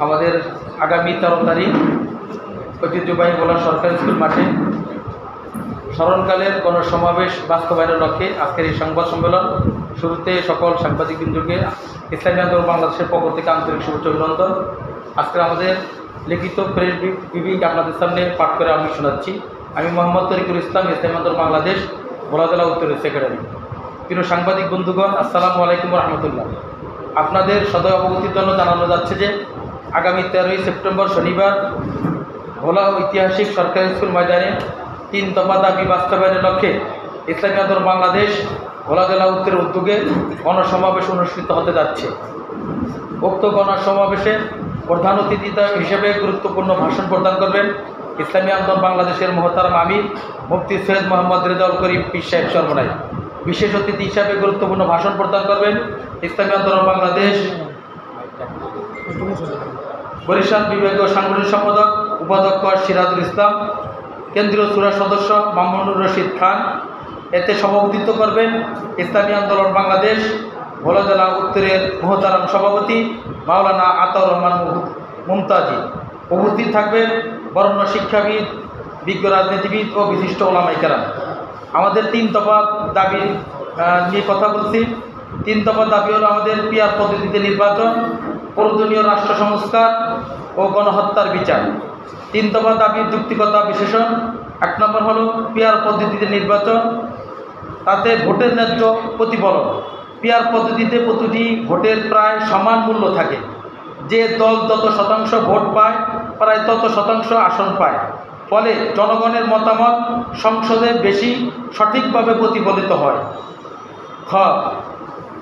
আমাদের আগামী 13 তারিখ ঐতিহ্যবাহী ভোলা সরকারি স্কুল মাঠে স্মরণকালের গণসমাবেশ বাস্তবায়নের লক্ষ্যে আজকের এই সংবাদ সম্মেলন। শুরুতে সকল সাংবাদিকবৃন্দকে ইসলামী আন্দোলন বাংলাদেশের পক্ষ থেকে আন্তরিক শুভেচ্ছা অভিনন্দন। আজকে আমাদের লিখিত প্রেস বিবৃতি আপনাদের সামনে পাঠ করে আমি শোনাচ্ছি। আমি মোহাম্মদ তরিকুল ইসলাম, ইসলামী আন্দোলন বাংলাদেশ ভোলা জেলা উত্তরের সেক্রেটারি। প্রিয় সাংবাদিক বন্ধুগণ, আসসালামু আলাইকুম রহমতুল্লাহ। আপনাদের সদয় অবগতির জন্য জানানো যাচ্ছে যে আগামী 13ই সেপ্টেম্বর শনিবার ভোলা ঐতিহাসিক সরকারি স্কুল ময়দানে 3 দফা দাবি বাস্তবায়নের লক্ষ্যে ইসলামী আন্দোলন বাংলাদেশ ভোলা জেলা উত্তরের উদ্যোগে গণসমাবেশ অনুষ্ঠিত হতে যাচ্ছে। উক্ত গণসমাবেশে প্রধান অতিথি হিসেবে গুরুত্বপূর্ণ ভাষণ প্রদান করবেন ইসলামী আন্দোলন বাংলাদেশের মহতারাম আমির মুফতি সৈয়দ মোহাম্মদ রেজাউল করিম পীর সাহেব চরমনাই। বিশেষ অতিথি হিসাবে গুরুত্বপূর্ণ ভাষণ প্রদান করবেন ইসলামী আন্দোলন বাংলাদেশ বরিশাল বিভাগীয় সাংগঠনিক সম্পাদক উপাধ্যক্ষ সিরাজুল ইসলাম, কেন্দ্রীয় সুরা সদস্য মামুনুর রশিদ খান। এতে সভাপতিত্ব করবেন ইসলামী আন্দোলন বাংলাদেশ ভোলা জেলা উত্তরের মহতারাম সভাপতি মাওলানা আতাউর রহমান মুমতাজি। উপস্থিত থাকবেন বরেণ্য শিক্ষাবিদ, বিজ্ঞ রাজনীতিবিদ ও বিশিষ্ট ওলামায়ে কেরাম। আমাদের 3 দফা দাবি নিয়ে কথা বলছি। 3 দফা দাবি হলো আমাদের পিয়ার পদ্ধতিতে নির্বাচন, প্রয়োজনীয় রাষ্ট্র সংস্কার ও গণহত্যার বিচার। 3 দফা দাবির যুক্তিকতা বিশেষণ। 1 নম্বর হলো পিয়ার পদ্ধতিতে নির্বাচন, তাতে ভোটের ন্যায্য প্রতিফলন। পিয়ার পদ্ধতিতে প্রতিটি ভোটের প্রায় সমান মূল্য থাকে। যে দল যত শতাংশ ভোট পায় প্রায় তত শতাংশ আসন পায়, ফলে জনগণের মতামত সংসদে বেশি সঠিকভাবে প্রতিফলিত হয়। খ,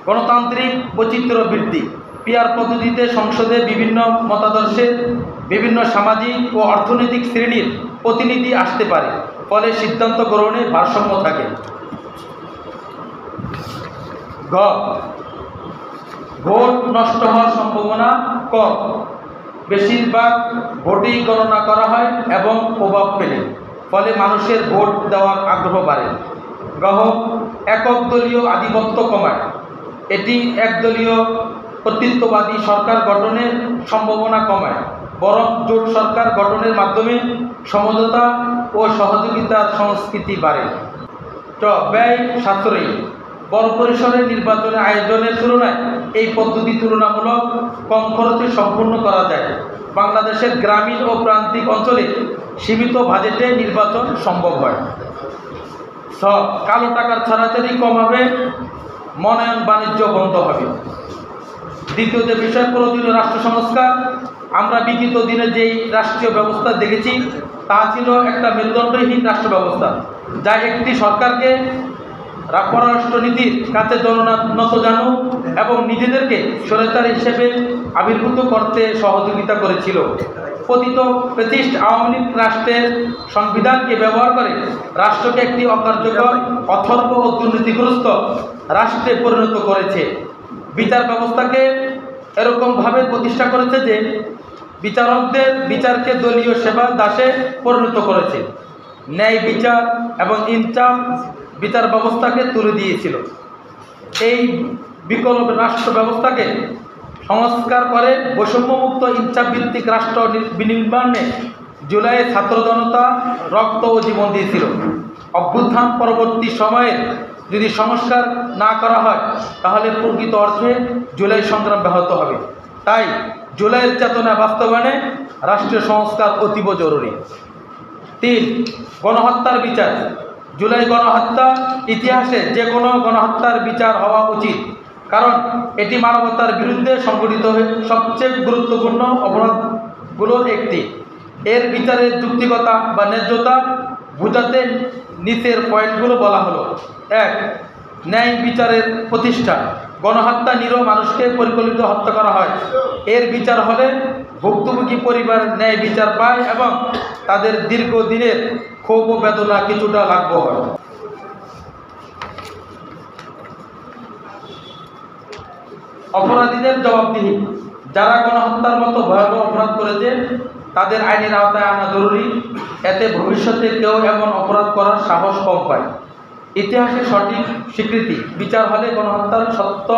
গণতান্ত্রিক বৈচিত্র্য বৃদ্ধি। পিয়ার পদ্ধতিতে সংসদে বিভিন্ন মতাদর্শের বিভিন্ন সামাজিক ও অর্থনৈতিক শ্রেণীর প্রতিনিধি আসতে পারে, ফলে সিদ্ধান্ত গ্রহণে ভারসাম্য থাকে। গ, ভোট নষ্ট হওয়ার সম্ভাবনা কম। বেশিরভাগ ভোটেই গণনা করা হয় এবং প্রভাব ফেলে, ফলে মানুষের ভোট দেওয়ার আগ্রহ বাড়ে। গ, একক দলীয় আধিপত্য কমায়। এটি একদলীয় কর্তৃত্ববাদী সরকার গঠনের সম্ভাবনা কমায়, বরং জোট সরকার গঠনের মাধ্যমে সমঝোতা ও সহযোগিতার সংস্কৃতি বাড়ে। চ, ব্যয় সাশ্রয়ী। বড় পরিসরের নির্বাচনের আয়োজনের তুলনায় এই পদ্ধতি তুলনামূলক কম খরচে সম্পূর্ণ করা যায়। বাংলাদেশের গ্রামীণ ও প্রান্তিক অঞ্চলে সীমিত বাজেটে নির্বাচন সম্ভব হয়। ছ, কালো টাকার ছাড়াছাড়ি কম হবে, মনোনয়ন বাণিজ্য বন্ধ হবে। দ্বিতীয় যে বিষয়, প্রয়োজনীয় রাষ্ট্র সংস্কার। আমরা বিগত দিনে যেই রাষ্ট্রীয় ব্যবস্থা দেখেছি তা ছিল একটা মেরুদণ্ডহীন রাষ্ট্র ব্যবস্থা, যা একটি সরকারকে পররাষ্ট্রনীতির কাছে নতজানু এবং নিজেদেরকে স্বৈরাচার হিসেবে আবির্ভূত করতে সহযোগিতা করেছিল। পতিত ফ্যাসিস্ট আওয়ামী লীগ রাষ্ট্রের সংবিধানকে ব্যবহার করে রাষ্ট্রকে একটি অকার্যকর, অথর্ব ও দুর্নীতিগ্রস্ত রাষ্ট্রে পরিণত করেছে। বিচার ব্যবস্থাকে এরকমভাবে প্রতিষ্ঠা করেছে যে বিচারকদের বিচারকে দলীয় সেবা দাসে পরিণত করেছে। ন্যায় বিচার এবং ইনসাফ বিচার ব্যবস্থাকে তুলে দিয়েছিল। এই বিকল্প রাষ্ট্র ব্যবস্থাকে সংস্কার করে বৈষম্যমুক্ত ইনসাফ ভিত্তিক রাষ্ট্র বিনির্মাণে জুলাইয়ে ছাত্র জনতা রক্ত ও জীবন দিয়েছিল। অভ্যুত্থান পরবর্তী সময়ে যদি সংস্কার না করা হয় তাহলে প্রকৃত অর্থে জুলাই সংগ্রাম ব্যাহত হবে। তাই জুলাইয়ের চেতনা বাস্তবায়নে রাষ্ট্রীয় সংস্কার অতীব জরুরি। 3, গণহত্যার বিচার। জুলাই গণহত্যা ইতিহাসে যে কোনো গণহত্যার বিচার হওয়া উচিত, কারণ এটি মানবতার বিরুদ্ধে সংঘটিত সবচেয়ে গুরুত্বপূর্ণ অপরাধগুলোর একটি। এর বিচারের যুক্তিকতা বা ন্যায্যতা বোঝাতে নিচের পয়েন্টগুলো বলা হলো। 1, ন্যায় বিচারের প্রতিষ্ঠা। গণহত্যা নিরীহ মানুষকে পরিকল্পিত হত্যা করা হয়। এর বিচার হলে ভুক্তভোগী পরিবার ন্যায় বিচার পায় এবং তাদের দীর্ঘদিনের ক্ষোভ ও বেদনা কিছুটা লাঘব হয়। অপরাধীদের জবাবদিহি। যারা গণহত্যার মতো ভয়াবহ অপরাধ করেছে তাদের আইনের আওতায় আনা জরুরি। এতে ভবিষ্যতে কেউ এমন অপরাধ করার সাহস কম পায়। ইতিহাসের সঠিক স্বীকৃতি, বিচার হলে গণহত্যার সত্য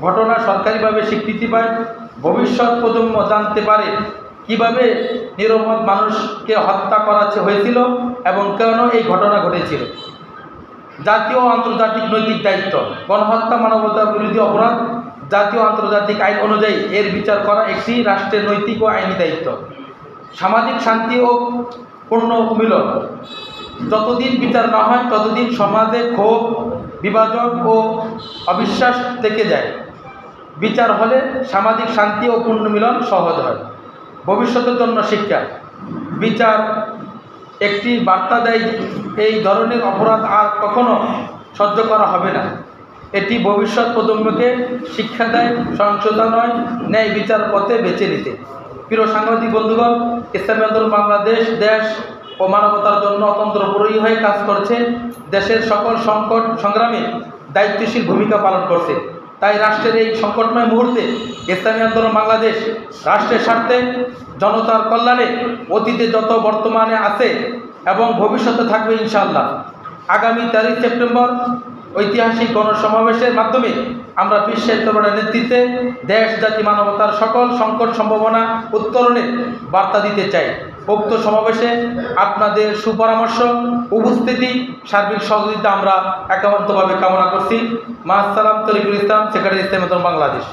ঘটনা সরকারিভাবে স্বীকৃতি পায়। ভবিষ্যৎ প্রজন্ম জানতে পারে কিভাবে নিরপরাধ মানুষকে হত্যা করা হয়েছিল এবং কেন এই ঘটনা ঘটেছিল। জাতীয় ও আন্তর্জাতিক নৈতিক দায়িত্ব, গণহত্যা মানবতা বিরোধী অপরাধ। জাতীয় আন্তর্জাতিক আইন অনুযায়ী এর বিচার করা একটি রাষ্ট্রের নৈতিক ও আইনি দায়িত্ব। সামাজিক শান্তি ও পুনর্মিলন, যতদিন বিচার না হয় ততদিন সমাজে ক্ষোভ, বিভাজন ও অবিশ্বাস থেকে যায়। বিচার হলে সামাজিক শান্তি ও পুনর্মিলন সহজ হয়। ভবিষ্যতের জন্য শিক্ষা, বিচার একটি বার্তা দেয় এই ধরনের অপরাধ আর কখনো সহ্য করা হবে না। এটি ভবিষ্যৎ প্রজন্মকে শিক্ষা দেয় সহিংসতা নয়, ন্যায় বিচার পথে বেছে নিতে। প্রিয় সাংবাদিক বন্ধুগণ, ইসলামী আন্দোলন বাংলাদেশ দেশ ও মানবতার জন্য অতন্ত্রপ্রহরী হয়ে কাজ করছে। দেশের সকল সংকট সংগ্রামে দায়িত্বশীল ভূমিকা পালন করছে। তাই রাষ্ট্রের এই সংকটময় মুহূর্তে ইসলামী আন্দোলন বাংলাদেশ রাষ্ট্রের স্বার্থে, জনতার কল্যাণে অতীতে যত বর্তমানে আছে এবং ভবিষ্যতে থাকবে ইনশাআল্লাহ। আগামী 13 সেপ্টেম্বর ঐতিহাসিক গণসমাবেশের মাধ্যমে আমরা পীর সাহেব দরবারের নেতৃত্বে দেশ জাতি মানবতার সকল সংকট সম্ভাবনা উত্তরণের বার্তা দিতে চাই। উক্ত সমাবেশে আপনাদের সুপরামর্শ, উপস্থিতি, সার্বিক সহযোগিতা আমরা একান্তভাবে কামনা করছি। মা আসসালাম, তরিকুল ইসলাম, সেক্রেটারি ইসলামী আন্দোলন বাংলাদেশ।